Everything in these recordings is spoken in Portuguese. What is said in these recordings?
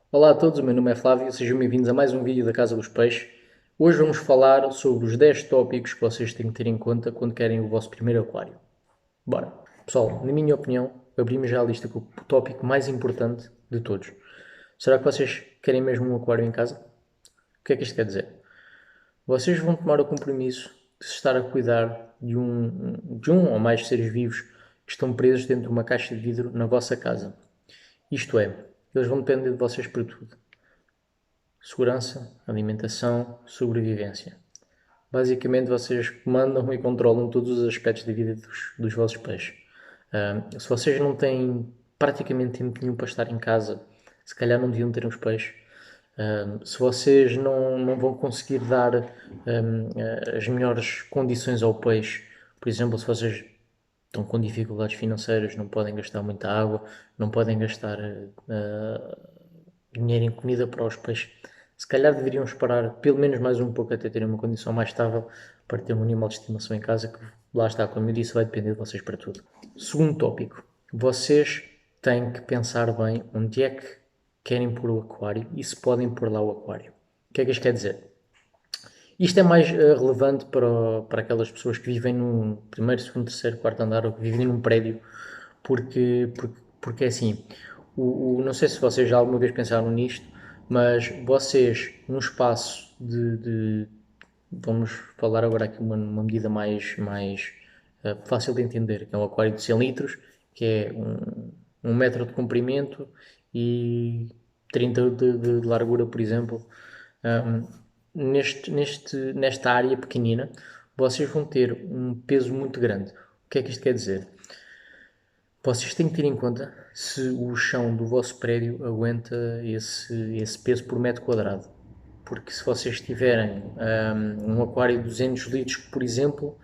Olá a todos, o meu nome é Flávio, sejam bem-vindos a mais um vídeo da Casa dos Peixes. Hoje vamos falar sobre os 10 tópicos que vocês têm que ter em conta quando querem o vosso primeiro aquário. Bora! Pessoal, na minha opinião, abrimos já a lista com o tópico mais importante de todos. Será que vocês querem mesmo um aquário em casa? O que é que isto quer dizer? Vocês vão tomar o compromisso de se estar a cuidar de um ou mais seres vivos que estão presos dentro de uma caixa de vidro na vossa casa. Isto é, eles vão depender de vocês para tudo. Segurança, alimentação, sobrevivência. Basicamente, vocês comandam e controlam todos os aspectos da vida dos vossos peixes. Se vocês não têm praticamente tempo nenhum para estar em casa, se calhar não deviam ter uns peixes. Se vocês não vão conseguir dar as melhores condições ao peixe, por exemplo, se vocês estão com dificuldades financeiras, não podem gastar muita água, não podem gastar dinheiro em comida para os peixes, se calhar deveriam esperar pelo menos mais um pouco até terem uma condição mais estável para ter um animal de estimação em casa, que lá está, como eu disse, vai depender de vocês para tudo. Segundo tópico, vocês têm que pensar bem onde é que querem pôr o aquário e se podem pôr lá o aquário. O que é que isto quer dizer? Isto é mais relevante para aquelas pessoas que vivem num primeiro, segundo, terceiro, quarto andar ou que vivem num prédio, porque é assim, não sei se vocês já alguma vez pensaram nisto, mas vocês, num espaço vamos falar agora aqui uma medida mais fácil de entender, que é um aquário de 100 litros, que é um metro de comprimento e 30 de largura, por exemplo. Um, nesta área pequenina, vocês vão ter um peso muito grande. O que é que isto quer dizer? Vocês têm que ter em conta se o chão do vosso prédio aguenta esse peso por metro quadrado. Porque se vocês tiverem um aquário de 200 litros, por exemplo,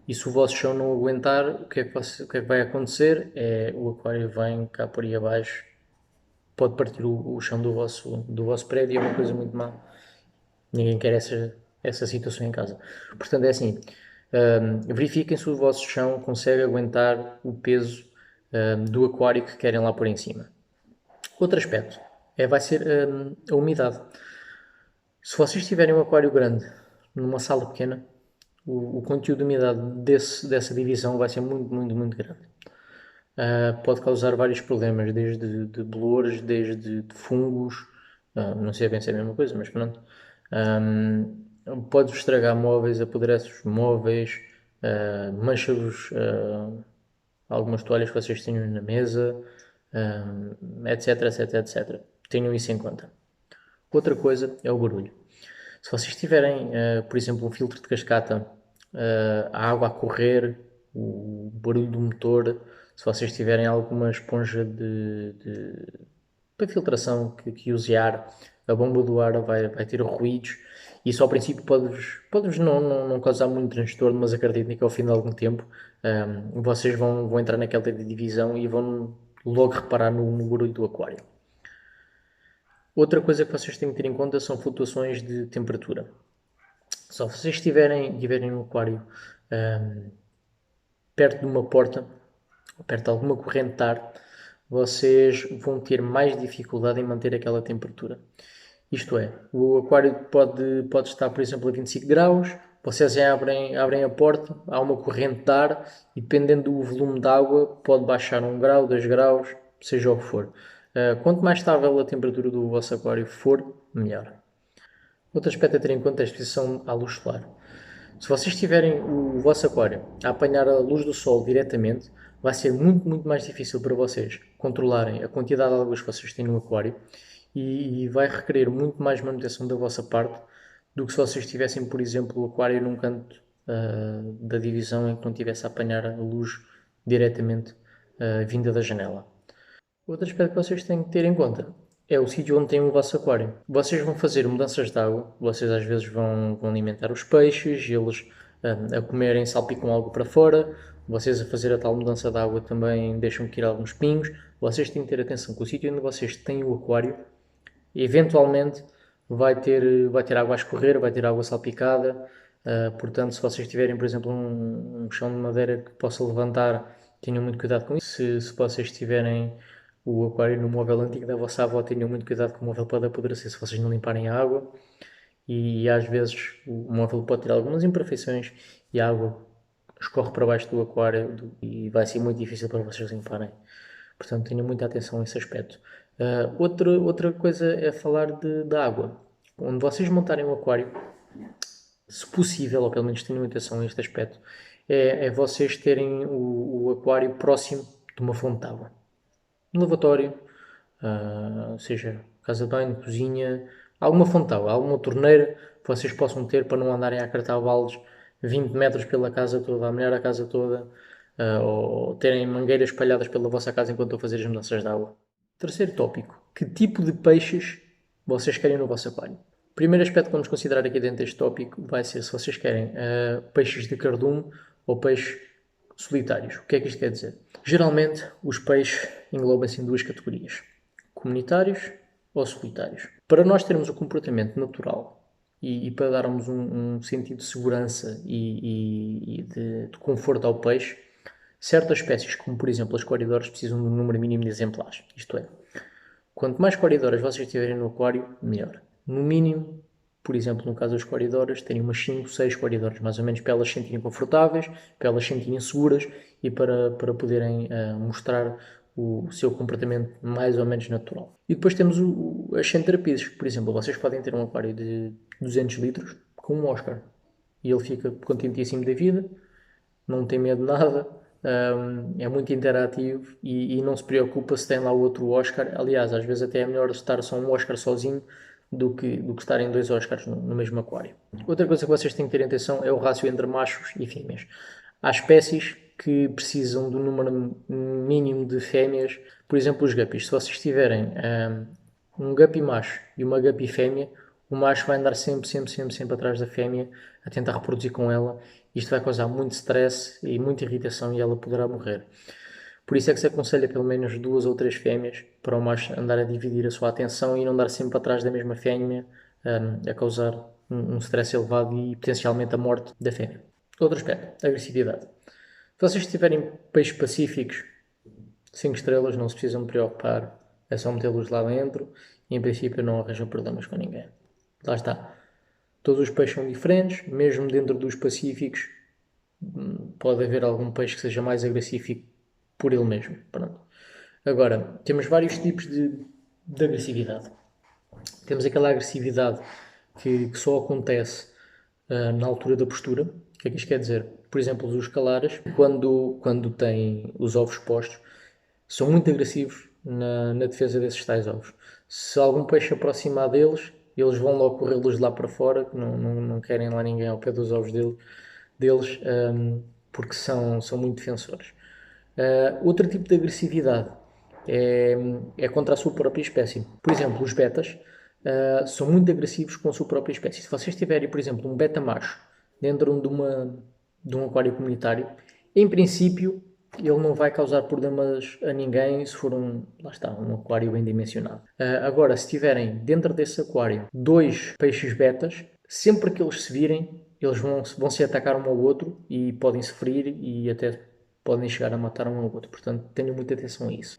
e se o vosso chão não aguentar, o que é que vai acontecer? O aquário vem cá por aí abaixo, pode partir o chão do vosso prédio e é uma coisa muito má. Ninguém quer essa situação em casa. Portanto, é assim, verifiquem se o vosso chão consegue aguentar o peso do aquário que querem lá por em cima. Outro aspecto vai ser a umidade. Se vocês tiverem um aquário grande numa sala pequena, o conteúdo de umidade dessa divisão vai ser muito, muito, muito grande. Pode causar vários problemas, desde de bolores, desde de fungos, não sei bem se é a mesma coisa, mas pronto. Pode-vos estragar móveis, apodrece-vos móveis, mancha-vos algumas toalhas que vocês tenham na mesa, etc, etc, etc. Tenham isso em conta. Outra coisa é o barulho. Se vocês tiverem, por exemplo, um filtro de cascata, a água a correr, o barulho do motor, se vocês tiverem alguma esponja para filtração que use ar, a bomba do ar vai ter ruídos. Isso ao princípio pode-vos não causar muito transtorno, mas acreditem que ao fim de algum tempo vocês vão entrar naquela divisão e vão logo reparar no barulho do aquário. Outra coisa que vocês têm que ter em conta são flutuações de temperatura. Se vocês tiverem um aquário perto de uma porta, ou perto de alguma corrente de ar, vocês vão ter mais dificuldade em manter aquela temperatura. Isto é, o aquário pode estar, por exemplo, a 25 graus, vocês abrem a porta, há uma corrente de ar e dependendo do volume de água pode baixar 1 grau, 2 graus, seja o que for. Quanto mais estável a temperatura do vosso aquário for, melhor. Outro aspecto a ter em conta é a exposição à luz solar. Se vocês tiverem o vosso aquário a apanhar a luz do sol diretamente, vai ser muito, muito mais difícil para vocês controlarem a quantidade de águas que vocês têm no aquário e vai requerer muito mais manutenção da vossa parte do que se vocês tivessem, por exemplo, o aquário num canto da divisão em que não tivesse a apanhar a luz diretamente vinda da janela. Outro aspecto que vocês têm que ter em conta é o sítio onde tem o vosso aquário. Vocês vão fazer mudanças de água, vocês às vezes vão alimentar os peixes, eles a comerem salpicam algo para fora, vocês a fazer a tal mudança de água também deixam cair alguns pingos. Vocês têm que ter atenção que o sítio onde vocês têm o aquário, eventualmente vai ter água a escorrer, vai ter água salpicada, portanto se vocês tiverem, por exemplo, um chão de madeira que possa levantar, tenham muito cuidado com isso. Se vocês tiverem o aquário no móvel antigo da vossa avó, tenham muito cuidado que o móvel pode apodrecer se vocês não limparem a água e às vezes o móvel pode ter algumas imperfeições e a água escorre para baixo do aquário e vai ser muito difícil para vocês limparem. Portanto, tenham muita atenção a esse aspecto. Outra coisa é falar da água. Onde vocês montarem o aquário, se possível, ou pelo menos tenham atenção a este aspecto, é vocês terem o aquário próximo de uma fonte de água. Um lavatório, seja casa de banho, cozinha, alguma fonte de água, alguma torneira que vocês possam ter para não andarem a cartar baldes 20 metros pela casa toda, a molhar a casa toda, ou terem mangueiras espalhadas pela vossa casa enquanto estão a fazer as mudanças de água. Terceiro tópico, que tipo de peixes vocês querem no vosso aquário? O primeiro aspecto que vamos considerar aqui dentro deste tópico vai ser se vocês querem peixes de cardume ou peixes solitários. O que é que isto quer dizer? Geralmente, os peixes englobam-se em duas categorias: comunitários ou solitários. Para nós termos o comportamento natural e para darmos um sentido de segurança e de conforto ao peixe, certas espécies, como por exemplo as coridoras, precisam de um número mínimo de exemplares. Isto é, quanto mais coridoras vocês tiverem no aquário, melhor. No mínimo, por exemplo, no caso das coridoras, terem umas 5, 6 coridoras, mais ou menos para elas se sentirem confortáveis, para elas se sentirem seguras e para poderem mostrar o seu comportamento mais ou menos natural. E depois temos as centrapises, que, por exemplo, vocês podem ter um aquário de 200 litros com um Oscar e ele fica contentíssimo da vida, não tem medo de nada, é muito interativo e não se preocupa se tem lá outro Oscar. Aliás, às vezes até é melhor estar só um Oscar sozinho do que estarem dois Oscars no mesmo aquário. Outra coisa que vocês têm que ter atenção é o rácio entre machos e fêmeas. Há espécies que precisam do número mínimo de fêmeas, por exemplo os guppies. Se vocês tiverem um guppy macho e uma guppy fêmea, o macho vai andar sempre atrás da fêmea a tentar reproduzir com ela. Isto vai causar muito stress e muita irritação e ela poderá morrer. Por isso é que se aconselha pelo menos 2 ou 3 fêmeas para o macho andar a dividir a sua atenção e não andar sempre atrás da mesma fêmea, a causar um stress elevado e potencialmente a morte da fêmea. Outro aspecto, agressividade. Se vocês tiverem peixes pacíficos, 5 estrelas, não se precisam de preocupar, é só metê-los lá dentro e em princípio não arranjam problemas com ninguém. Lá está. Todos os peixes são diferentes, mesmo dentro dos pacíficos pode haver algum peixe que seja mais agressivo por ele mesmo. Pronto. Agora, temos vários tipos de agressividade. Temos aquela agressividade que só acontece na altura da postura. O que é que isto quer dizer? Por exemplo, os calares, quando têm os ovos postos, são muito agressivos na defesa desses tais ovos. Se algum peixe aproximar deles, eles vão logo corrê-los de lá para fora, que não querem lá ninguém ao pé dos ovos deles, porque são muito defensores. Outro tipo de agressividade é contra a sua própria espécie. Por exemplo, os betas são muito agressivos com a sua própria espécie. Se vocês tiverem, por exemplo, um beta macho dentro de um aquário comunitário, em princípio ele não vai causar problemas a ninguém se for lá está, um aquário bem dimensionado. Agora, se tiverem dentro desse aquário 2 peixes betas, sempre que eles se virem, eles vão se atacar um ao outro e podem se ferir e até podem chegar a matar um ao outro. Portanto, tenham muita atenção a isso.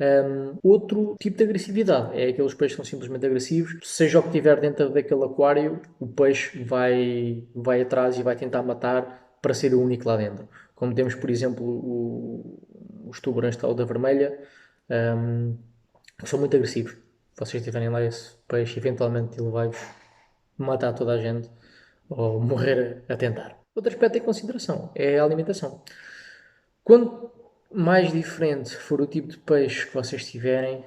Outro tipo de agressividade é aqueles peixes que são simplesmente agressivos. Seja o que tiver dentro daquele aquário, o peixe vai atrás e vai tentar matar para ser o único lá dentro. Como temos, por exemplo, os tubarões de cauda vermelha, que são muito agressivos. Se vocês tiverem lá esse peixe, eventualmente ele vai matar toda a gente ou morrer a tentar. Outro aspecto em consideração é a alimentação. Quanto mais diferente for o tipo de peixe que vocês tiverem,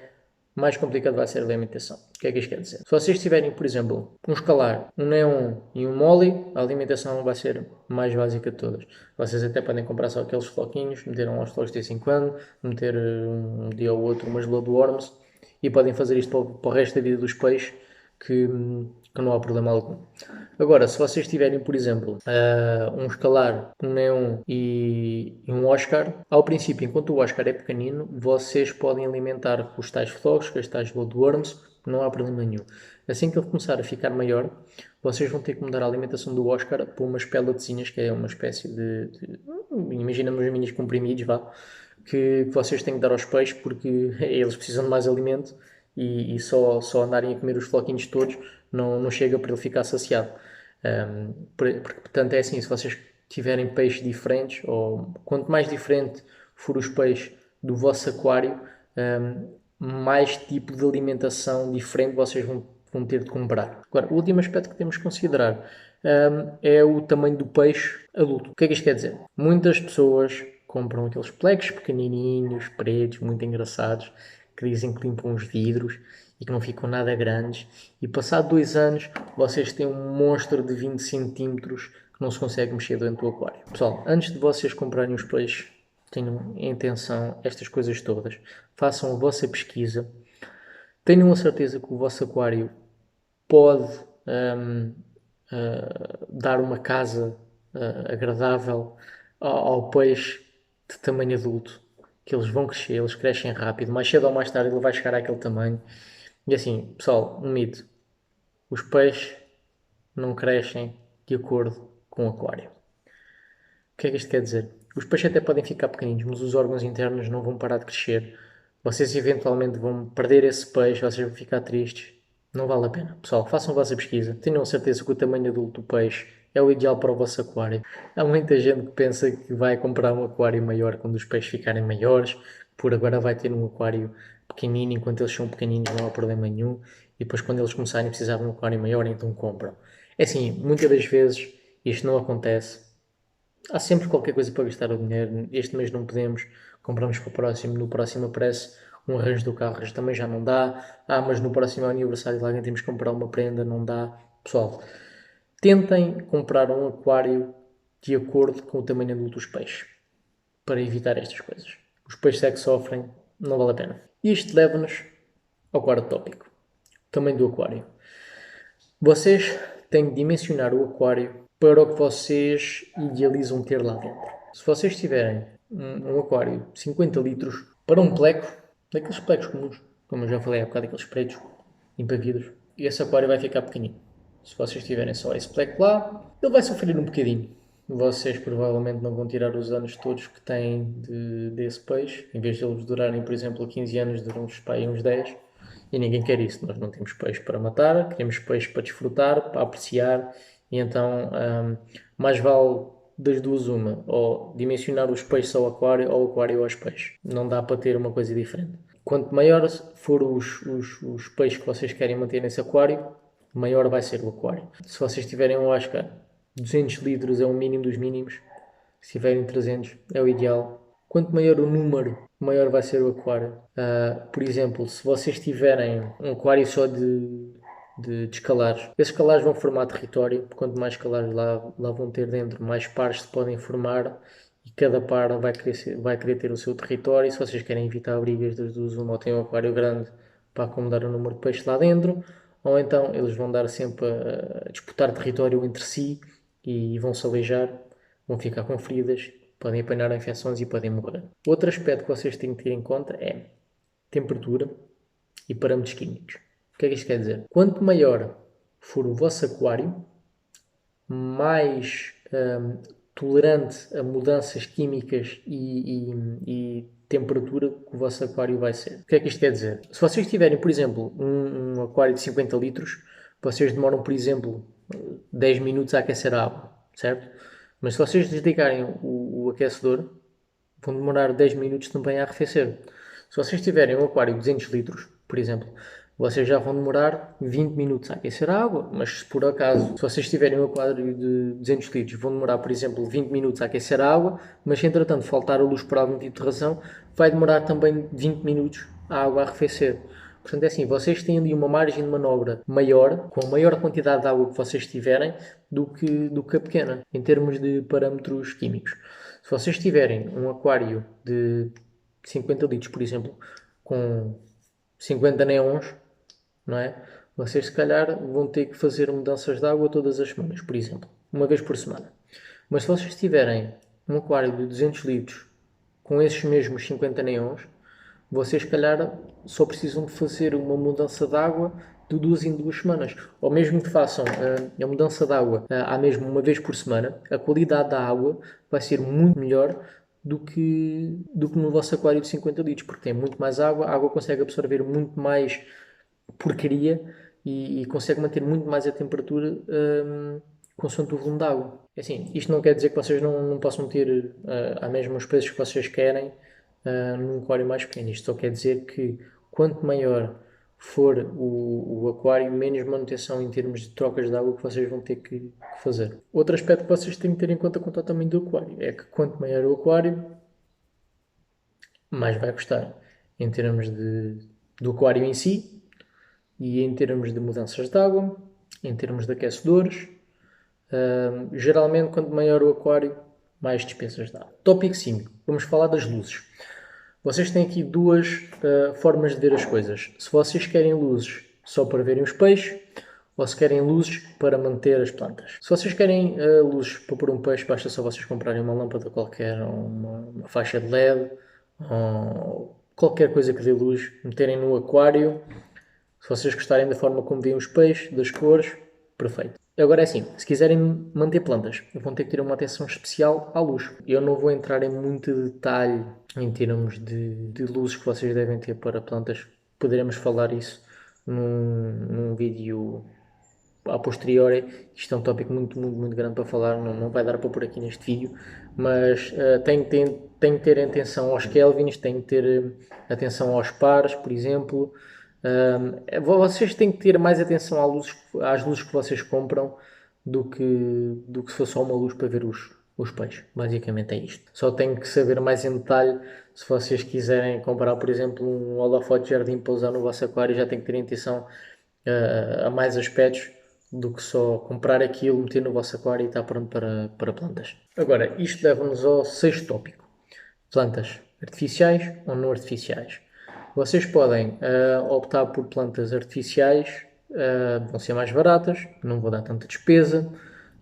mais complicado vai ser a alimentação. O que é que isto quer dizer? Se vocês tiverem, por exemplo, um escalar, um neon e um molly, a alimentação vai ser mais básica de todas. Vocês até podem comprar só aqueles floquinhos, meter aos flocos de vez em quando, meter um dia ou outro umas bloodworms e podem fazer isto para o resto da vida dos peixes que não há problema algum. Agora, se vocês tiverem, por exemplo, um escalar, um neon e um Oscar, ao princípio, enquanto o Oscar é pequenino, vocês podem alimentar com os tais flocos, com os tais bloodworms, não há problema nenhum. Assim que ele começar a ficar maior, vocês vão ter que mudar a alimentação do Oscar para umas pelletzinhas, que é uma espécie imaginamos os minis comprimidos, vá, que vocês têm que dar aos peixes, porque eles precisam de mais alimento e só andarem a comer os floquinhos todos não chega para ele ficar saciado. Portanto, é assim, se vocês tiverem peixes diferentes, ou quanto mais diferente for os peixes do vosso aquário, mais tipo de alimentação diferente vocês vão ter de comprar. Agora, o último aspecto que temos que considerar é o tamanho do peixe adulto. O que é que isto quer dizer? Muitas pessoas compram aqueles pleques pequenininhos, pretos, muito engraçados, que dizem que limpam os vidros e que não ficam nada grandes, e passado 2 anos vocês têm um monstro de 20 centímetros que não se consegue mexer dentro do aquário. Pessoal, antes de vocês comprarem os peixes, tenham em atenção estas coisas todas, façam a vossa pesquisa, tenham a certeza que o vosso aquário pode dar uma casa agradável ao peixe de tamanho adulto, que eles vão crescer, eles crescem rápido, mais cedo ou mais tarde ele vai chegar àquele tamanho. E assim, pessoal, um mito, os peixes não crescem de acordo com o aquário. O que é que isto quer dizer? Os peixes até podem ficar pequeninos, mas os órgãos internos não vão parar de crescer. Vocês eventualmente vão perder esse peixe, vocês vão ficar tristes. Não vale a pena. Pessoal, façam a vossa pesquisa. Tenham certeza que o tamanho adulto do peixe é o ideal para o vosso aquário. Há muita gente que pensa que vai comprar um aquário maior quando os peixes ficarem maiores, por agora vai ter um aquário pequenino, enquanto eles são pequeninos não há problema nenhum, e depois quando eles começarem a precisar de um aquário maior, então compram. É assim, muitas das vezes isto não acontece. Há sempre qualquer coisa para gastar o dinheiro. Este mês não podemos, compramos para o próximo, no próximo aparece um arranjo do carro, também já não dá. Mas no próximo aniversário de alguém temos que comprar uma prenda, não dá. Pessoal, tentem comprar um aquário de acordo com o tamanho adulto dos peixes, para evitar estas coisas. Os peixes é que sofrem, não vale a pena. Isto leva-nos ao quarto tópico, o tamanho do aquário. Vocês têm de dimensionar o aquário para o que vocês idealizam ter lá dentro. Se vocês tiverem um aquário de 50 litros para um pleco, daqueles plecos comuns, como eu já falei há bocado, aqueles pretos, limpa-vidros, esse aquário vai ficar pequenino. Se vocês tiverem só esse pleco lá, ele vai sofrer um bocadinho. Vocês provavelmente não vão tirar os anos todos que têm desse peixe. Em vez de eles durarem, por exemplo, 15 anos, duram-nos para aí uns 10. E ninguém quer isso. Nós não temos peixe para matar, queremos peixe para desfrutar, para apreciar. E então, mais vale das duas uma. Ou dimensionar os peixes ao aquário ou o aquário aos peixes. Não dá para ter uma coisa diferente. Quanto maior for os peixes que vocês querem manter nesse aquário, maior vai ser o aquário. Se vocês tiverem um Oscar, 200 litros é o mínimo dos mínimos. Se tiverem 300 é o ideal. Quanto maior o número, maior vai ser o aquário. Por exemplo, se vocês tiverem um aquário só de escalares, esses escalares vão formar território. Quanto mais escalares lá vão ter dentro, mais pares se podem formar e cada par vai querer ter o seu território. E se vocês querem evitar brigas das duas, uma ou tem um aquário grande para acomodar o número de peixes lá dentro, ou então eles vão dar sempre a disputar território entre si e vão se aleijar, vão ficar com feridas, podem apanhar infecções e podem morrer. Outro aspecto que vocês têm que ter em conta é temperatura e parâmetros químicos. O que é que isto quer dizer? Quanto maior for o vosso aquário, mais tolerante a mudanças químicas e temperatura que o vosso aquário vai ser. O que é que isto quer dizer? Se vocês tiverem, por exemplo, um aquário de 50 litros, vocês demoram, por exemplo, 10 minutos a aquecer a água, certo? Mas se vocês desligarem o aquecedor, vão demorar 10 minutos também a arrefecer. Se vocês tiverem um aquário de 200 litros, por exemplo, vocês já vão demorar 20 minutos a aquecer a água, mas se por acaso, se vocês tiverem um aquário de 200 litros, vão demorar, por exemplo, 20 minutos a aquecer a água, mas se entretanto faltar a luz por algum tipo de razão, vai demorar também 20 minutos a água a arrefecer. Portanto, é assim, vocês têm ali uma margem de manobra maior, com a maior quantidade de água que vocês tiverem, do que a pequena, em termos de parâmetros químicos. Se vocês tiverem um aquário de 50 litros, por exemplo, com 50 neons, não é? Vocês se calhar vão ter que fazer mudanças de água todas as semanas, por exemplo, uma vez por semana. Mas se vocês tiverem um aquário de 200 litros com esses mesmos 50 neons, vocês se calhar só precisam de fazer uma mudança de água de 2 em 2 semanas. Ou mesmo que façam a mudança de água há mesmo uma vez por semana, a qualidade da água vai ser muito melhor do que no vosso aquário de 50 litros, porque tem muito mais água, a água consegue absorver muito mais porcaria e consegue manter muito mais a temperatura consoante o volume de água. Assim, isto não quer dizer que vocês não possam ter a mesma os preços que vocês querem num aquário mais pequeno. Isto só quer dizer que quanto maior for o aquário, menos manutenção em termos de trocas de água que vocês vão ter que fazer. Outro aspecto que vocês têm que ter em conta quanto ao tamanho do aquário é que quanto maior o aquário, mais vai custar em termos do aquário em si e em termos de mudanças de água, em termos de aquecedores. Geralmente, quanto maior o aquário, mais despesas dá. Tópico 5. Vamos falar das luzes. Vocês têm aqui duas formas de ver as coisas. Se vocês querem luzes só para verem os peixes, ou se querem luzes para manter as plantas. Se vocês querem luzes para pôr um peixe, basta só vocês comprarem uma lâmpada qualquer, ou uma faixa de LED, ou qualquer coisa que dê luz, meterem no aquário. Se vocês gostarem da forma como veem os peixes, das cores, perfeito. Agora é assim, se quiserem manter plantas, vão ter que ter uma atenção especial à luz. Eu não vou entrar em muito detalhe em termos de luzes que vocês devem ter para plantas. Poderemos falar isso num vídeo a posteriori. Isto é um tópico muito grande para falar, não vai dar para pôr aqui neste vídeo, mas tem que ter atenção aos kelvins, tem que ter atenção aos pares, por exemplo. Vocês têm que ter mais atenção às luzes que vocês compram do que se fosse só uma luz para ver os peixes. Basicamente é isto. Só tenho que saber mais em detalhe se vocês quiserem comprar, por exemplo, um holofote de jardim para usar no vosso aquário, já tem que ter atenção a mais aspectos do que só comprar aquilo, meter no vosso aquário e está pronto para plantas. Agora, isto leva-nos ao sexto tópico. Plantas artificiais ou não artificiais. Vocês podem optar por plantas artificiais, vão ser mais baratas, não vou dar tanta despesa,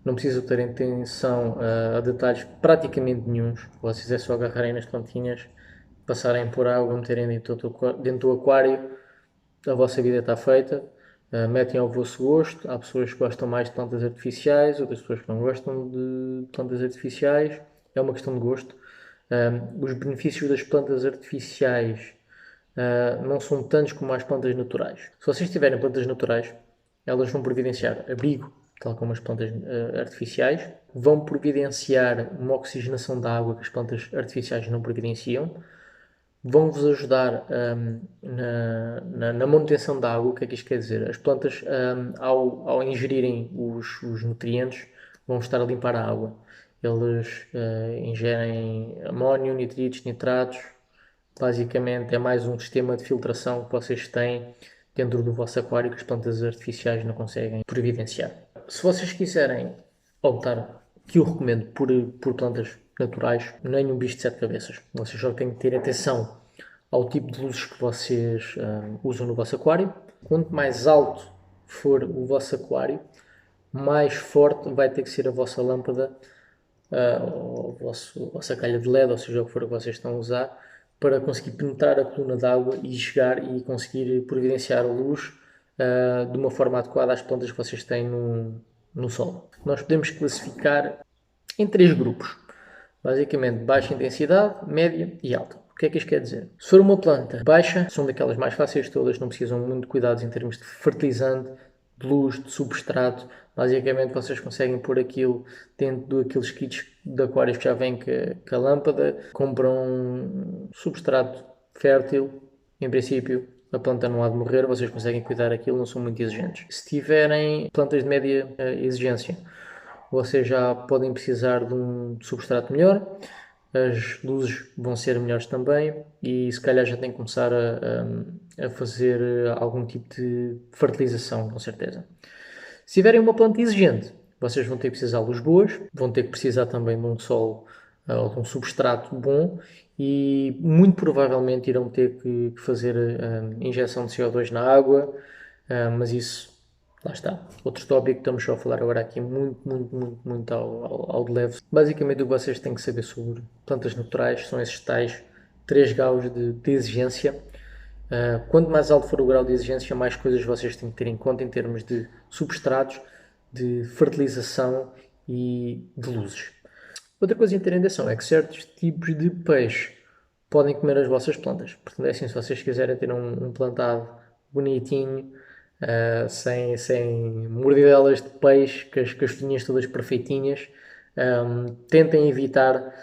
não precisam ter atenção a detalhes praticamente nenhuns. Vocês é só agarrarem nas plantinhas, passarem por água, meterem dentro do aquário, a vossa vida está feita. Metem ao vosso gosto. Há pessoas que gostam mais de plantas artificiais, outras pessoas que não gostam de plantas artificiais. É uma questão de gosto. Os benefícios das plantas artificiais não são tantos como as plantas naturais. Se vocês tiverem plantas naturais, elas vão providenciar abrigo, tal como as plantas artificiais, vão providenciar uma oxigenação da água que as plantas artificiais não providenciam, vão-vos ajudar na manutenção da água. O que é que isto quer dizer? As plantas, ao ingerirem os nutrientes, vão estar a limpar a água. Eles ingerem amónio, nitritos, nitratos. Basicamente é mais um sistema de filtração que vocês têm dentro do vosso aquário que as plantas artificiais não conseguem providenciar. Se vocês quiserem optar, que eu recomendo por plantas naturais, nem um bicho de sete cabeças. Vocês só têm que ter atenção ao tipo de luzes que vocês usam no vosso aquário. Quanto mais alto for o vosso aquário, mais forte vai ter que ser a vossa lâmpada, ou a vossa calha de LED, ou seja o que for que vocês estão a usar, para conseguir penetrar a coluna de água e chegar e conseguir providenciar a luz de uma forma adequada às plantas que vocês têm no solo. Nós podemos classificar em três grupos. Basicamente, baixa intensidade, média e alta. O que é que isto quer dizer? Se for uma planta baixa, são daquelas mais fáceis de todas, não precisam muito de cuidados em termos de fertilizante, de luz, de substrato. Basicamente, vocês conseguem pôr aquilo dentro daqueles kits de aquários que já vêm com a lâmpada, compram um substrato fértil, em princípio, a planta não há de morrer, vocês conseguem cuidar daquilo, não são muito exigentes. Se tiverem plantas de média exigência, vocês já podem precisar de um substrato melhor, as luzes vão ser melhores também e se calhar já têm que começar a fazer algum tipo de fertilização, com certeza. Se tiverem uma planta exigente, vocês vão ter que precisar de luz boas, vão ter que precisar também de um solo ou de um substrato bom e muito provavelmente irão ter que fazer injeção de CO2 na água, mas isso, lá está. Outro tópico, estamos só a falar agora aqui muito ao de leve. Basicamente o que vocês têm que saber sobre plantas naturais são esses tais 3 graus de exigência. Quanto mais alto for o grau de exigência, mais coisas vocês têm que ter em conta em termos de substratos, de fertilização e de luzes. Outra coisa a ter em atenção é que certos tipos de peixe podem comer as vossas plantas. Portanto, é assim, se vocês quiserem ter um plantado bonitinho, sem mordidelas de peixe, com as folhinhas todas perfeitinhas, tentem evitar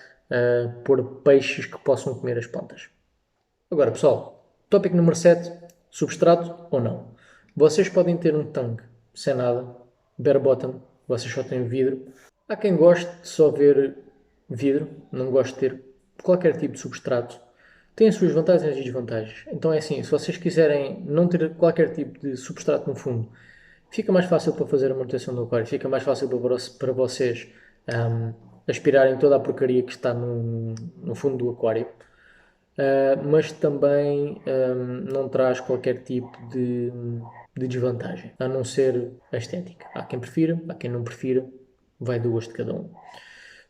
pôr peixes que possam comer as plantas. Agora, pessoal, tópico número 7, substrato ou não. Vocês podem ter um tanque sem nada, bare bottom, vocês só têm vidro. Há quem goste de só ver vidro, não goste de ter qualquer tipo de substrato. Tem as suas vantagens e desvantagens. Então é assim, se vocês quiserem não ter qualquer tipo de substrato no fundo, fica mais fácil para fazer a manutenção do aquário, fica mais fácil para vocês aspirarem toda a porcaria que está no fundo do aquário. Mas também não traz qualquer tipo de desvantagem, a não ser a estética. Há quem prefira, há quem não prefira, vai do gosto de cada um.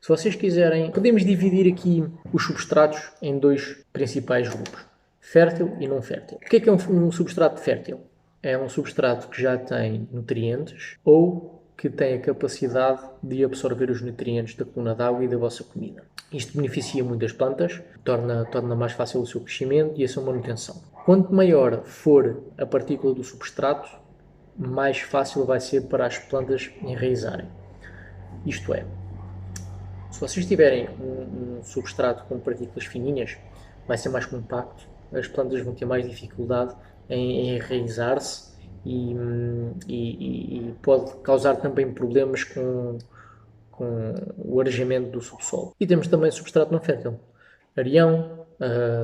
Se vocês quiserem, podemos dividir aqui os substratos em dois principais grupos, fértil e não fértil. O que é um substrato fértil? É um substrato que já tem nutrientes ou que tem a capacidade de absorver os nutrientes da coluna d'água e da vossa comida. Isto beneficia muito as plantas, torna mais fácil o seu crescimento e a sua manutenção. Quanto maior for a partícula do substrato, mais fácil vai ser para as plantas enraizarem. Isto é, se vocês tiverem um substrato com partículas fininhas, vai ser mais compacto, as plantas vão ter mais dificuldade em enraizar-se e pode causar também problemas com o arejamento do subsolo. E temos também substrato não fértil, areião,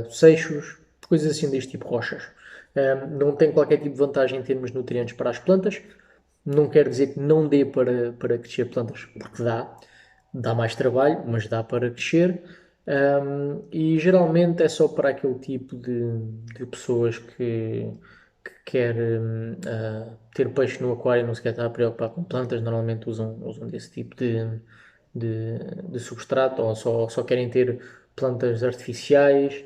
seixos, coisas assim deste tipo, rochas. Não tem qualquer tipo de vantagem em termos de nutrientes para as plantas, não quer dizer que não dê para crescer plantas, porque dá mais trabalho, mas dá para crescer. E geralmente é só para aquele tipo de pessoas que quer ter peixe no aquário e não se quer estar a preocupar com plantas, normalmente usam desse tipo de substrato, ou só querem ter plantas artificiais,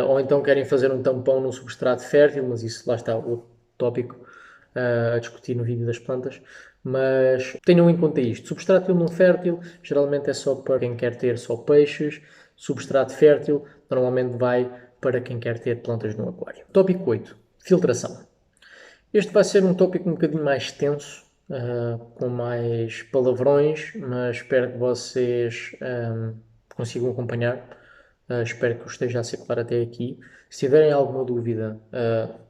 ou então querem fazer um tampão no substrato fértil, mas isso lá está o tópico a discutir no vídeo das plantas. Mas tenham em conta isto: substrato não fértil geralmente é só para quem quer ter só peixes, substrato fértil normalmente vai para quem quer ter plantas no aquário. Tópico 8: filtração. Este vai ser um tópico um bocadinho mais extenso, com mais palavrões, mas espero que vocês consigam acompanhar. Espero que eu esteja a ser claro até aqui. Se tiverem alguma dúvida,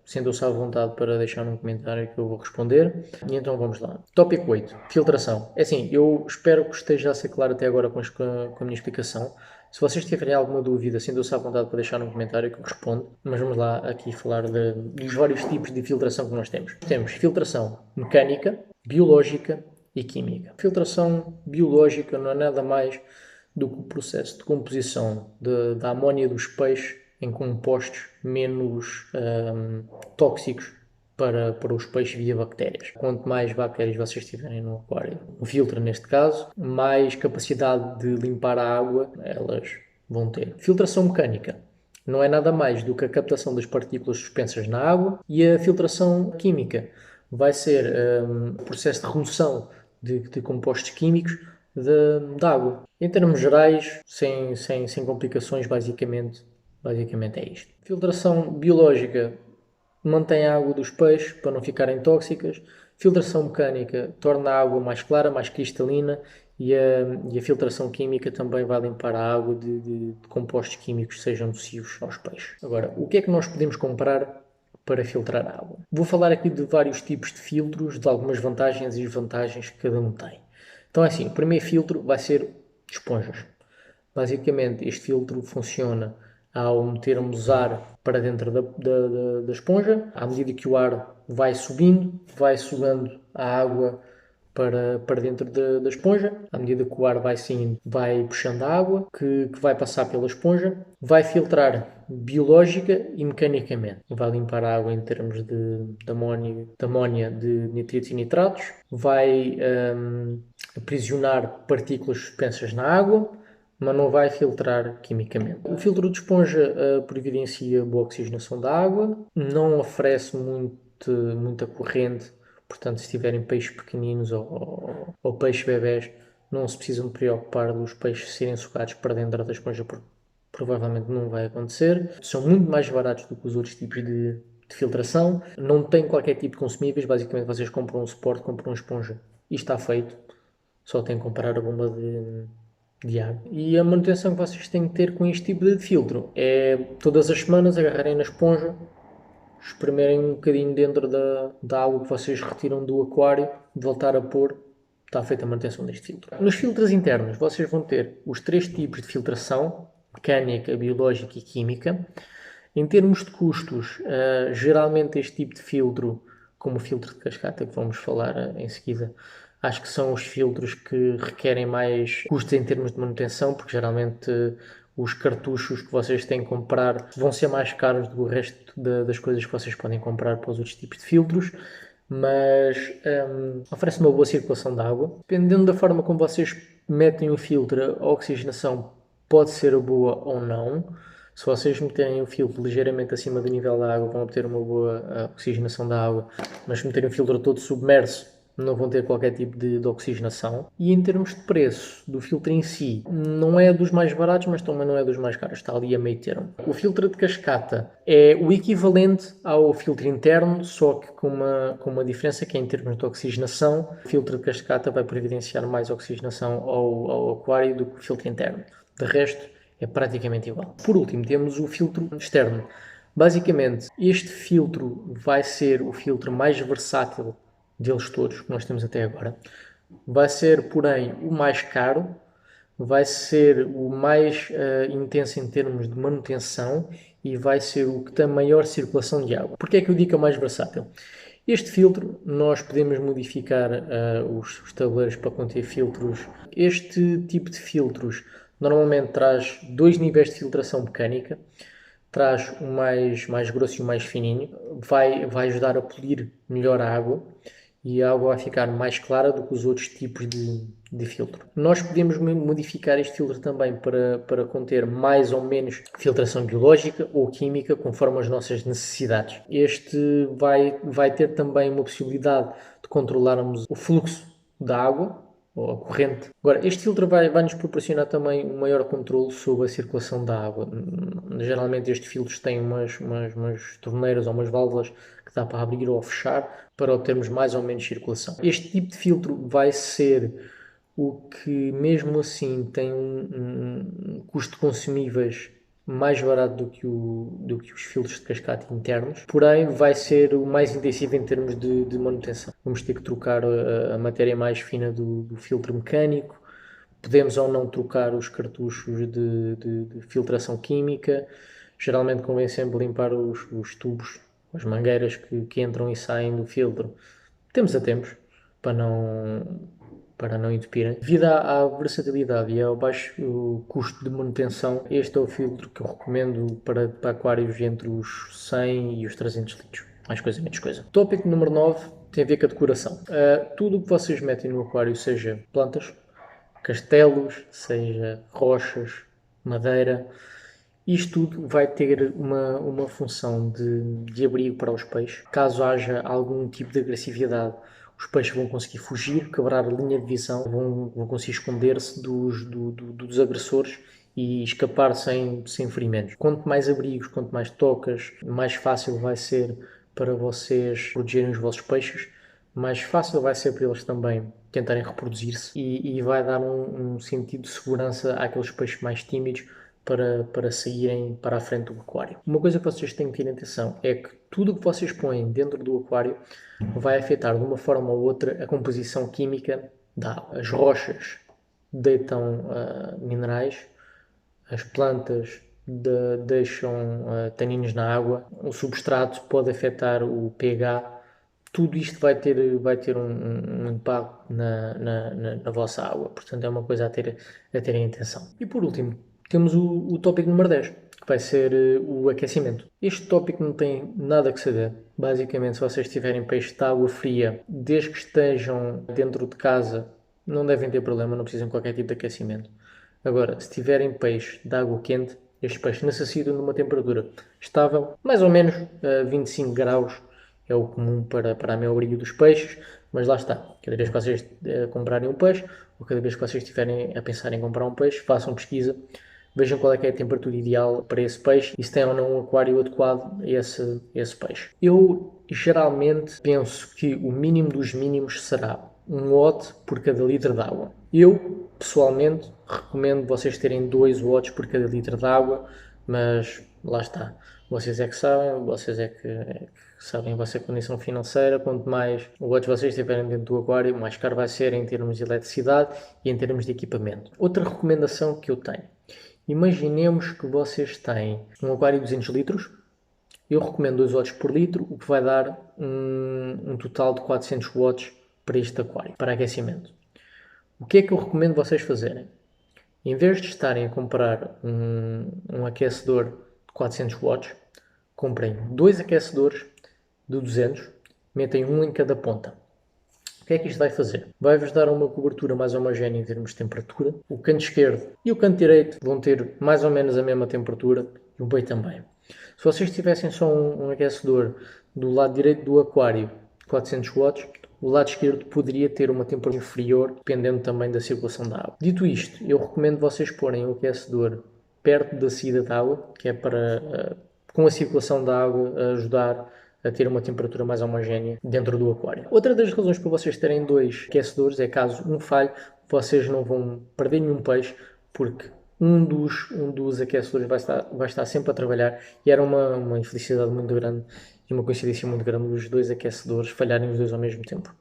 sintam-se à vontade para deixar um comentário que eu vou responder. E então vamos lá. Tópico 8: filtração. É assim, eu espero que esteja a ser claro até agora com a minha explicação. Se vocês tiverem alguma dúvida, sintam-se à vontade para deixar um comentário que eu respondo. Mas vamos lá aqui falar dos vários tipos de filtração que nós temos. Temos filtração mecânica, biológica e química. Filtração biológica não é nada mais do que o processo de composição da amónia dos peixes em compostos menos tóxicos para os peixes via bactérias. Quanto mais bactérias vocês tiverem no aquário, no filtro neste caso, mais capacidade de limpar a água elas vão ter. Filtração mecânica não é nada mais do que a captação das partículas suspensas na água, e a filtração química vai ser o processo de remoção de compostos químicos da água. Em termos gerais, sem complicações, basicamente é isto. Filtração biológica mantém a água dos peixes para não ficarem tóxicas. Filtração mecânica torna a água mais clara, mais cristalina, e a filtração química também vai limpar a água de compostos químicos que sejam nocivos aos peixes. Agora, o que é que nós podemos comprar para filtrar a água? Vou falar aqui de vários tipos de filtros, de algumas vantagens e desvantagens que cada um tem. Então é assim, o primeiro filtro vai ser esponjas. Basicamente, este filtro funciona ao metermos ar para dentro da esponja. À medida que o ar vai subindo, vai sugando a água para dentro da esponja. À medida que o ar vai saindo, vai puxando a água que vai passar pela esponja, vai filtrar biológica e mecanicamente. Vai limpar a água em termos de amónia, de nitritos e nitratos, vai aprisionar partículas suspensas na água, mas não vai filtrar quimicamente. O filtro de esponja providencia boa oxigenação da água, não oferece muita corrente, portanto, se tiverem peixes pequeninos ou peixes bebés, não se precisam de preocupar dos peixes serem sugados para dentro da esponja, porque provavelmente não vai acontecer. São muito mais baratos do que os outros tipos de filtração. Não têm qualquer tipo de consumíveis, basicamente vocês compram um suporte, compram uma esponja e está feito. Só tem que comprar a bomba de água. E a manutenção que vocês têm que ter com este tipo de filtro é todas as semanas agarrarem na esponja, espremerem um bocadinho dentro da água que vocês retiram do aquário, voltar a pôr, está feita a manutenção deste filtro. Nos filtros internos vocês vão ter os 3 tipos de filtração, mecânica, biológica e química. Em termos de custos, geralmente este tipo de filtro, como o filtro de cascata que vamos falar em seguida, acho que são os filtros que requerem mais custos em termos de manutenção, porque geralmente os cartuchos que vocês têm que comprar vão ser mais caros do que o resto das coisas que vocês podem comprar para os outros tipos de filtros, mas oferece uma boa circulação de água. Dependendo da forma como vocês metem o filtro, a oxigenação pode ser boa ou não. Se vocês meterem o filtro ligeiramente acima do nível da água, vão obter uma boa oxigenação da água, mas se meterem o filtro todo submerso, não vão ter qualquer tipo de oxigenação. E em termos de preço do filtro em si, não é dos mais baratos, mas também não é dos mais caros, está ali a meio termo. O filtro de cascata é o equivalente ao filtro interno, só que com uma diferença que é em termos de oxigenação. O filtro de cascata vai providenciar mais oxigenação ao aquário do que o filtro interno. De resto, é praticamente igual. Por último, temos o filtro externo. Basicamente, este filtro vai ser o filtro mais versátil deles todos que nós temos até agora. Vai ser, porém, o mais caro, vai ser o mais intenso em termos de manutenção e vai ser o que tem maior circulação de água. Porquê é que eu digo que é o mais versátil? Este filtro, nós podemos modificar os tabuleiros para conter filtros. Este tipo de filtros normalmente traz 2 níveis de filtração mecânica, traz o mais grosso e o mais fininho, vai ajudar a polir melhor a água e a água vai ficar mais clara do que os outros tipos de filtro. Nós podemos modificar este filtro também para conter mais ou menos filtração biológica ou química, conforme as nossas necessidades. Este vai ter também uma possibilidade de controlarmos o fluxo da água, ou a corrente. Agora, este filtro vai nos proporcionar também um maior controle sobre a circulação da água. Geralmente estes filtros têm umas torneiras ou umas válvulas que dá para abrir ou fechar para obtermos mais ou menos circulação. Este tipo de filtro vai ser o que mesmo assim tem um custo de consumíveis mais barato do que os filtros de cascata internos, porém vai ser o mais intensivo em termos de manutenção. Vamos ter que trocar a matéria mais fina do filtro mecânico, podemos ou não trocar os cartuchos de filtração química, geralmente convém sempre limpar os tubos, as mangueiras que entram e saem do filtro. Temos a tempos para não entupirem. Devido à versatilidade e ao baixo custo de manutenção, este é o filtro que eu recomendo para aquários entre os 100 e os 300 litros. Mais coisa, menos coisa. Tópico número 9 tem a ver com a decoração. Tudo o que vocês metem no aquário, seja plantas, castelos, seja rochas, madeira, isto tudo vai ter uma função de abrigo para os peixes. Caso haja algum tipo de agressividade, os peixes vão conseguir fugir, quebrar a linha de visão, vão conseguir esconder-se dos agressores e escapar sem ferimentos. Quanto mais abrigos, quanto mais tocas, mais fácil vai ser para vocês protegerem os vossos peixes, mais fácil vai ser para eles também tentarem reproduzir-se e vai dar um sentido de segurança àqueles peixes mais tímidos para saírem para a frente do aquário. Uma coisa que vocês têm que ter atenção é que tudo o que vocês põem dentro do aquário vai afetar de uma forma ou outra a composição química da água. As rochas deitam minerais, as plantas deixam taninos na água, o substrato pode afetar o pH. Tudo isto vai ter um impacto na vossa água, portanto é uma coisa a terem atenção. E por último, temos o tópico número 10, que vai ser o aquecimento. Este tópico não tem nada que saber. Basicamente, se vocês tiverem peixe de água fria, desde que estejam dentro de casa, não devem ter problema, não precisam de qualquer tipo de aquecimento. Agora, se tiverem peixe de água quente, estes peixes necessitam de uma temperatura estável, mais ou menos 25 graus é o comum para a maioria dos peixes, Mas lá está, cada vez que vocês comprarem um peixe, ou cada vez que vocês estiverem a pensar em comprar um peixe, façam pesquisa, vejam qual é que é a temperatura ideal para esse peixe e se tem ou não um aquário adequado a esse peixe. Eu geralmente penso que o mínimo dos mínimos será um lote por cada litro de água. Eu, pessoalmente, recomendo vocês terem 2 lotes por cada litro de água, mas lá está. Vocês é que sabem, vocês é que sabem a vossa condição financeira. Quanto mais lotes vocês tiverem dentro do aquário, mais caro vai ser em termos de eletricidade e em termos de equipamento. Outra recomendação que eu tenho. Imaginemos que vocês têm um aquário de 200 litros. Eu recomendo 2 watts por litro, o que vai dar um total de 400 watts para este aquário, para aquecimento. O que é que eu recomendo vocês fazerem? Em vez de estarem a comprar um aquecedor de 400 watts, comprem 2 aquecedores de 200, metem um em cada ponta. O que é que isto vai fazer? Vai-vos dar uma cobertura mais homogénea em termos de temperatura. O canto esquerdo e o canto direito vão ter mais ou menos a mesma temperatura e o meio também. Se vocês tivessem só um aquecedor do lado direito do aquário, 400 watts, o lado esquerdo poderia ter uma temperatura inferior, dependendo também da circulação da água. Dito isto, eu recomendo vocês porem o aquecedor perto da saída da água, que é para, com a circulação da água, ajudar a ter uma temperatura mais homogénea dentro do aquário. Outra das razões para vocês terem 2 aquecedores é caso um falhe, vocês não vão perder nenhum peixe, porque um dos aquecedores vai estar sempre a trabalhar e era uma infelicidade muito grande e uma coincidência muito grande os 2 aquecedores falharem os 2 ao mesmo tempo.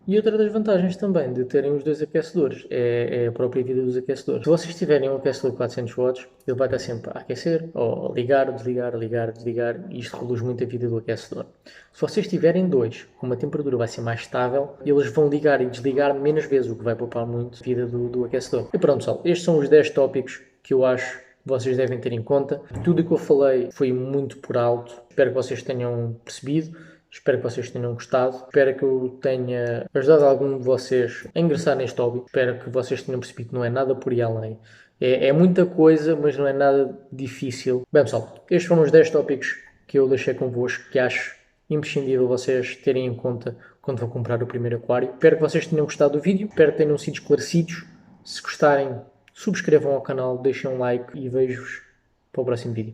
E outra das vantagens também de terem os 2 aquecedores é a própria vida dos aquecedores. Se vocês tiverem um aquecedor de 400 watts, ele vai estar sempre a aquecer, ou ligar, desligar, ligar, desligar, e isto reduz muito a vida do aquecedor. Se vocês tiverem 2, como a temperatura vai ser mais estável, eles vão ligar e desligar menos vezes, o que vai poupar muito a vida do aquecedor. E pronto, pessoal, estes são os 10 tópicos que eu acho que vocês devem ter em conta. Tudo o que eu falei foi muito por alto, espero que vocês tenham percebido. Espero que vocês tenham gostado. Espero que eu tenha ajudado algum de vocês a ingressar neste hobby. Espero que vocês tenham percebido que não é nada por ir além. É muita coisa, mas não é nada difícil. Bem, pessoal, estes foram os 10 tópicos que eu deixei convosco, que acho imprescindível vocês terem em conta quando vão comprar o primeiro aquário. Espero que vocês tenham gostado do vídeo. Espero que tenham sido esclarecidos. Se gostarem, subscrevam ao canal, deixem um like e vejo-vos para o próximo vídeo.